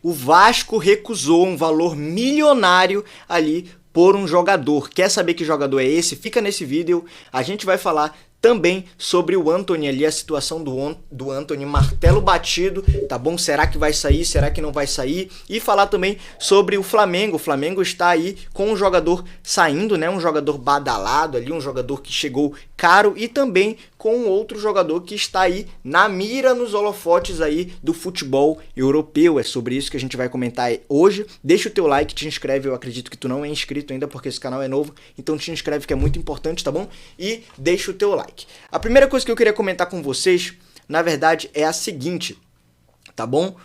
O Vasco recusou um valor milionário ali por um jogador. Quer saber que jogador é esse? Fica nesse vídeo. A gente vai falar também sobre o Antony ali, a situação do Antony, martelo batido, tá bom? Será que vai sair? Será que não vai sair? E falar também sobre o Flamengo. O Flamengo está aí com um jogador saindo, né? Um jogador badalado ali, um jogador que chegou caro e também com outro jogador que está aí na mira nos holofotes aí do futebol europeu. É sobre isso que a gente vai comentar hoje. Deixa o teu like, te inscreve, eu acredito que tu não é inscrito ainda porque esse canal é novo, então te inscreve que é muito importante, tá bom? E deixa o teu like. A primeira coisa que eu queria comentar com vocês, na verdade, é a seguinte, tá bom?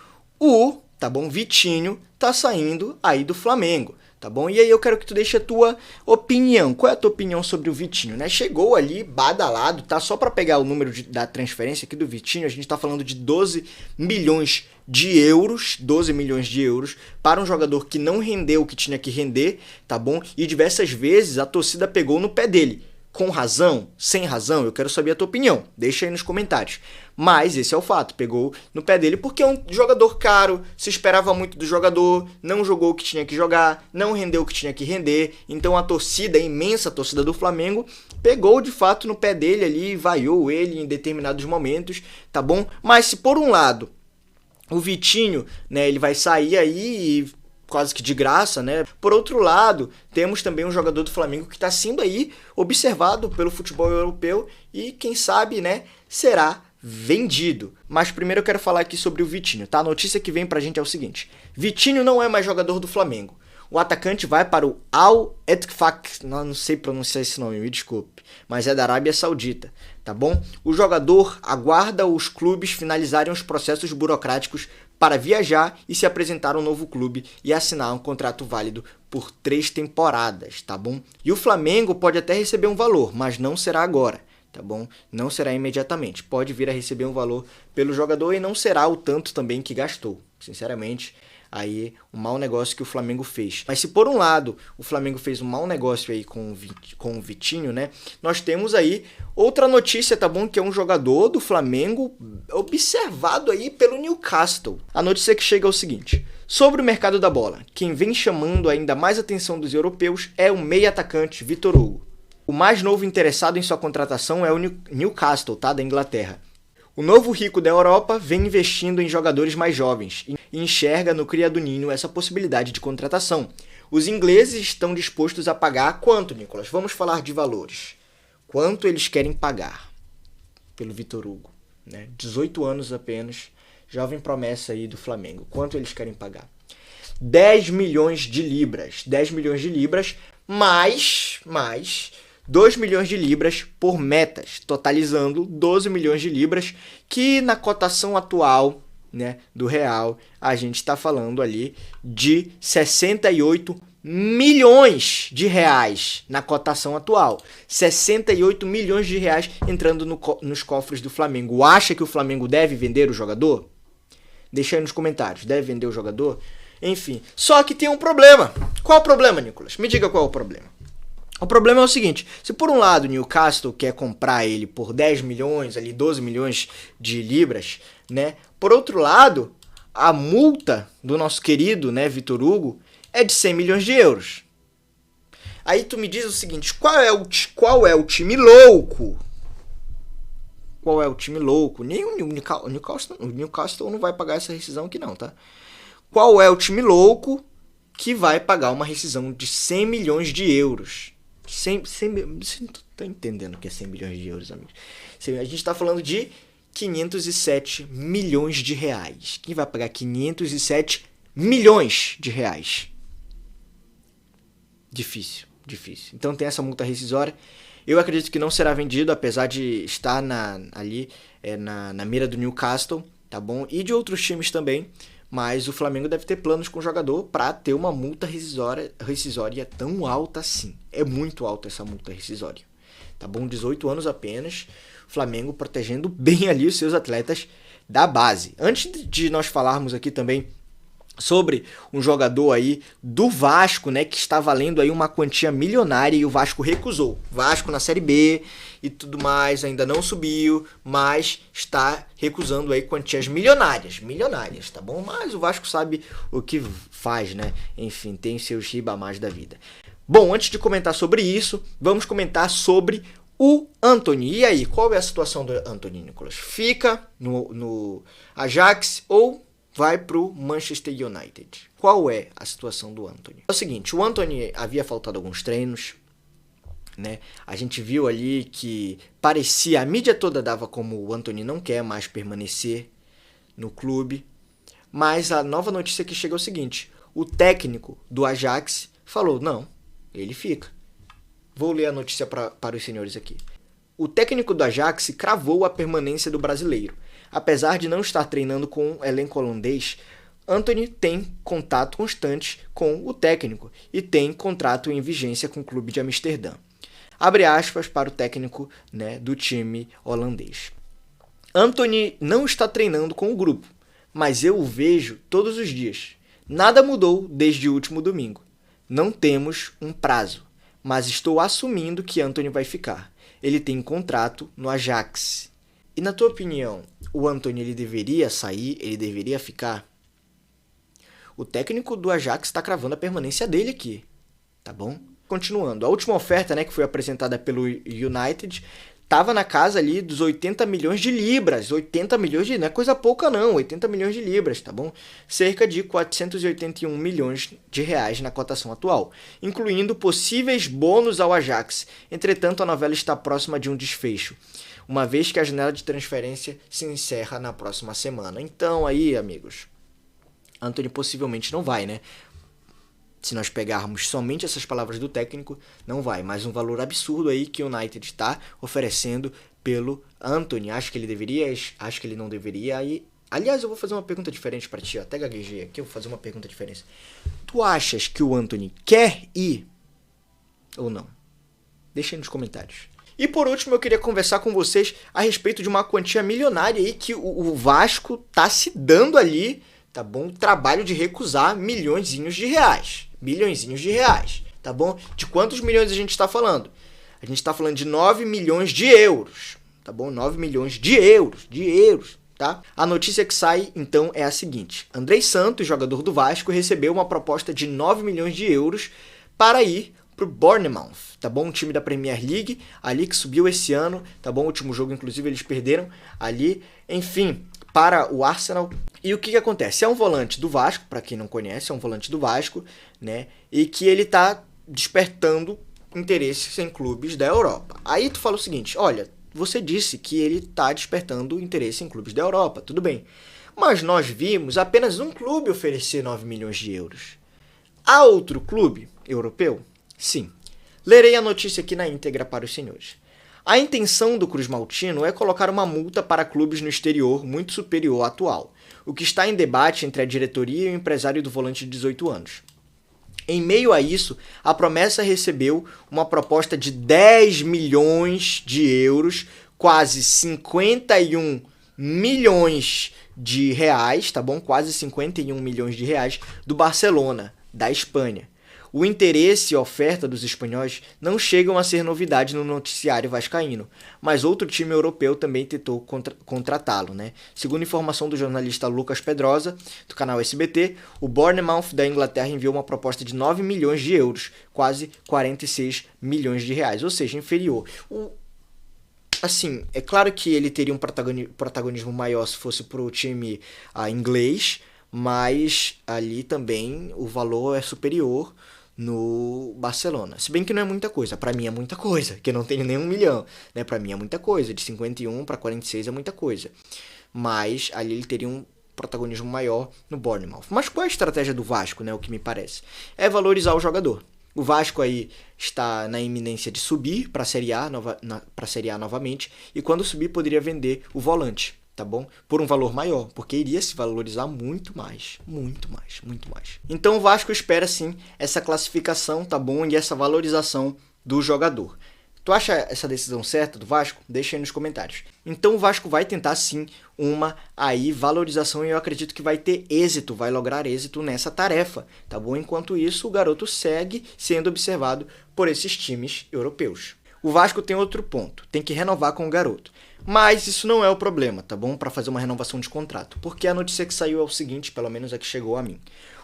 Vitinho tá saindo aí do Flamengo, tá bom? E aí eu quero que tu deixe a tua opinião. Qual é a tua opinião sobre o Vitinho, né? Chegou ali badalado, tá? Só para pegar o número da transferência aqui do Vitinho, a gente tá falando de 12 milhões de euros, 12 milhões de euros para um jogador que não rendeu o que tinha que render, tá bom? E diversas vezes a torcida pegou no pé dele. Com razão? Sem razão? Eu quero saber a tua opinião. Deixa aí nos comentários. Mas esse é o fato. Pegou no pé dele porque é um jogador caro, se esperava muito do jogador, não jogou o que tinha que jogar, não rendeu o que tinha que render. Então a torcida, a imensa torcida do Flamengo, pegou de fato no pé dele ali, vaiou ele em determinados momentos, tá bom? Mas se por um lado o Vitinho, né, ele vai sair aí e quase que de graça, né? Por outro lado, temos também um jogador do Flamengo que está sendo aí observado pelo futebol europeu e, quem sabe, né, será vendido. Mas primeiro eu quero falar aqui sobre o Vitinho, tá? A notícia que vem pra gente é o seguinte: Vitinho não é mais jogador do Flamengo. O atacante vai para o Al-Ettifaq, não sei pronunciar esse nome, me desculpe, mas é da Arábia Saudita, tá bom? O jogador aguarda os clubes finalizarem os processos burocráticos para viajar e se apresentar a um novo clube e assinar um contrato válido por 3 temporadas, tá bom? E o Flamengo pode até receber um valor, mas não será agora, tá bom? Não será imediatamente. Pode vir a receber um valor pelo jogador e não será o tanto também que gastou, sinceramente. Aí, um mau negócio que o Flamengo fez. Mas se por um lado o Flamengo fez um mau negócio aí com o Vitinho, né? Nós temos aí outra notícia, tá bom? Que é um jogador do Flamengo observado aí pelo Newcastle. A notícia que chega é o seguinte: sobre o mercado da bola, quem vem chamando ainda mais atenção dos europeus é o meio-atacante Vitor Hugo. O mais novo interessado em sua contratação é o Newcastle, tá? Da Inglaterra. O novo rico da Europa vem investindo em jogadores mais jovens e enxerga no cria do Ninho essa possibilidade de contratação. Os ingleses estão dispostos a pagar quanto, Nicolas? Vamos falar de valores. Quanto eles querem pagar pelo Vitor Hugo, né? 18 anos apenas, jovem promessa aí do Flamengo. Quanto eles querem pagar? 10 milhões de libras. 10 milhões de libras mais 2 milhões de libras por metas, totalizando 12 milhões de libras, que na cotação atual, né, do real, a gente está falando ali de 68 milhões de reais na cotação atual. 68 milhões de reais entrando nos cofres do Flamengo. Acha que o Flamengo deve vender o jogador? Deixa aí nos comentários. Deve vender o jogador? Enfim, só que tem um problema. Qual o problema, Nicolas? Me diga qual é o problema. O problema é o seguinte: se por um lado o Newcastle quer comprar ele por 10 milhões, ali 12 milhões de libras, né? Por outro lado, a multa do nosso querido, né, Vitor Hugo, é de 100 milhões de euros. Aí tu me diz o seguinte: qual é o time louco? Qual é o time louco? Nem o Newcastle não vai pagar essa rescisão aqui não, tá? Qual é o time louco que vai pagar uma rescisão de 100 milhões de euros? Você não tá entendendo o que é 100 milhões de euros, amigos. A gente está falando de 507 milhões de reais. Quem vai pagar 507 milhões de reais? Difícil. Então tem essa multa rescisória. Eu acredito que não será vendido, apesar de estar na mira do Newcastle, tá bom? E de outros times também. Mas o Flamengo deve ter planos com o jogador para ter uma multa rescisória tão alta assim. É muito alta essa multa rescisória. Tá bom? 18 anos apenas. O Flamengo protegendo bem ali os seus atletas da base. Antes de nós falarmos aqui também sobre um jogador aí do Vasco, né, que está valendo aí uma quantia milionária e o Vasco recusou. Vasco na Série B e tudo mais, ainda não subiu, mas está recusando aí quantias milionárias, tá bom? Mas o Vasco sabe o que faz, né? Enfim, tem seus ribamás da vida. Bom, antes de comentar sobre isso, vamos comentar sobre o Antony. E aí, qual é a situação do Antony, Nicolas? Fica no Ajax ou vai pro Manchester United? Qual é a situação do Antony? É o seguinte, o Antony havia faltado alguns treinos, né? A gente viu ali que parecia, a mídia toda dava como o Antony não quer mais permanecer no clube, mas a nova notícia que chega é o seguinte, o técnico do Ajax falou, não, ele fica. Vou ler a notícia para os senhores aqui. O técnico do Ajax cravou a permanência do brasileiro. Apesar de não estar treinando com o elenco holandês, Antony tem contato constante com o técnico e tem contrato em vigência com o clube de Amsterdã. Abre aspas para o técnico, né, do time holandês. Antony não está treinando com o grupo, mas eu o vejo todos os dias. Nada mudou desde o último domingo. Não temos um prazo, mas estou assumindo que Antony vai ficar. Ele tem contrato no Ajax. E na tua opinião, o Antony ele deveria sair, ele deveria ficar? O técnico do Ajax está cravando a permanência dele aqui, tá bom? Continuando, a última oferta, né, que foi apresentada pelo United estava na casa ali dos 80 milhões de libras. 80 milhões de... não é coisa pouca não, 80 milhões de libras, tá bom? Cerca de 481 milhões de reais na cotação atual, incluindo possíveis bônus ao Ajax. Entretanto, a novela está próxima de um desfecho, uma vez que a janela de transferência se encerra na próxima semana. Então aí, amigos, Antony possivelmente não vai, né? Se nós pegarmos somente essas palavras do técnico, não vai. Mas um valor absurdo aí que o United está oferecendo pelo Antony. Acho que ele deveria, acho que ele não deveria. E, aliás, eu vou fazer uma pergunta diferente para ti. Até gaguejei aqui, eu vou fazer uma pergunta diferente. Tu achas que o Antony quer ir ou não? Deixa aí nos comentários. E por último, eu queria conversar com vocês a respeito de uma quantia milionária aí que o Vasco tá se dando ali, tá bom? O trabalho de recusar milhõezinhos de reais. Milhõezinhos de reais, tá bom? De quantos milhões a gente está falando? A gente está falando de 9 milhões de euros, tá bom? 9 milhões de euros, tá? A notícia que sai, então, é a seguinte. Andrei Santos, jogador do Vasco, recebeu uma proposta de 9 milhões de euros para ir pro Bournemouth, tá bom? Um time da Premier League, ali que subiu esse ano, tá bom? O último jogo, inclusive, eles perderam ali. Enfim, para o Arsenal. E o que acontece? É um volante do Vasco, para quem não conhece, é um volante do Vasco, né? E que ele tá despertando interesses em clubes da Europa. Aí tu fala o seguinte, olha, você disse que ele tá despertando interesse em clubes da Europa, tudo bem. Mas nós vimos apenas um clube oferecer 9 milhões de euros. Há outro clube europeu? Sim. Lerei a notícia aqui na íntegra para os senhores. A intenção do Cruz Maltino é colocar uma multa para clubes no exterior muito superior à atual, o que está em debate entre a diretoria e o empresário do volante de 18 anos. Em meio a isso, a promessa recebeu uma proposta de 10 milhões de euros, quase 51 milhões de reais, tá bom? Quase 51 milhões de reais do Barcelona, da Espanha. O interesse e a oferta dos espanhóis não chegam a ser novidade no noticiário vascaíno, mas outro time europeu também tentou contratá-lo, né? Segundo informação do jornalista Lucas Pedrosa, do canal SBT, o Bournemouth da Inglaterra enviou uma proposta de 9 milhões de euros, quase 46 milhões de reais, ou seja, inferior. Assim, é claro que ele teria um protagonismo maior se fosse para o time inglês, mas ali também o valor é superior no Barcelona. Se bem que não é muita coisa. Pra mim é muita coisa, que eu não tenho nem 1 milhão. Né? Pra mim é muita coisa. De 51 para 46 é muita coisa. Mas ali ele teria um protagonismo maior no Bournemouth. Mas qual é a estratégia do Vasco, né? O que me parece? É valorizar o jogador. O Vasco aí está na iminência de subir para a Série A, Série A novamente. E quando subir poderia vender o volante. Tá bom? Por um valor maior, porque iria se valorizar muito mais. Então o Vasco espera sim essa classificação, tá bom? E essa valorização do jogador. Tu acha essa decisão certa do Vasco? Deixa aí nos comentários. Então o Vasco vai tentar sim uma aí valorização e eu acredito que vai ter êxito, vai lograr êxito nessa tarefa, tá bom? Enquanto isso, o garoto segue sendo observado por esses times europeus. O Vasco tem outro ponto, tem que renovar com o garoto. Mas isso não é o problema, tá bom? Para fazer uma renovação de contrato. Porque a notícia que saiu é o seguinte, pelo menos a que chegou a mim.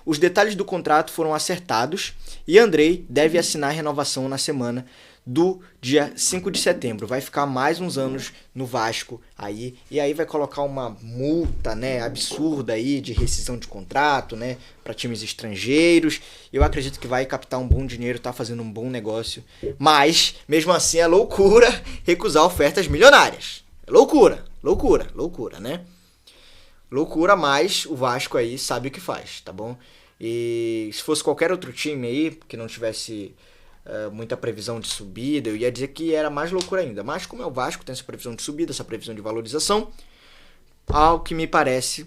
Os detalhes do contrato foram acertados e Andrei deve assinar a renovação na semana do dia 5 de setembro. Vai ficar mais uns anos no Vasco aí, e aí vai colocar uma multa, né, absurda aí de rescisão de contrato, né, para times estrangeiros. Eu acredito que vai captar um bom dinheiro, tá fazendo um bom negócio, mas mesmo assim é loucura recusar ofertas milionárias. É loucura, né? Loucura, mas o Vasco aí sabe o que faz, tá bom? E se fosse qualquer outro time aí que não tivesse muita previsão de subida, eu ia dizer que era mais loucura ainda. Mas como é o Vasco, tem essa previsão de subida, essa previsão de valorização, ao que me parece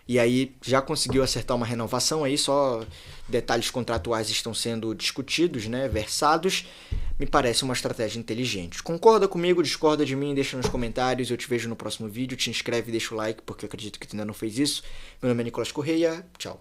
e aí já conseguiu acertar uma renovação aí, só detalhes contratuais estão sendo discutidos, né, versados. Me parece uma estratégia inteligente. Concorda comigo, discorda de mim, deixa nos comentários, eu te vejo no próximo vídeo, te inscreve e deixa o like, porque eu acredito que tu ainda não fez isso. Meu nome é Nicolas Correia, tchau.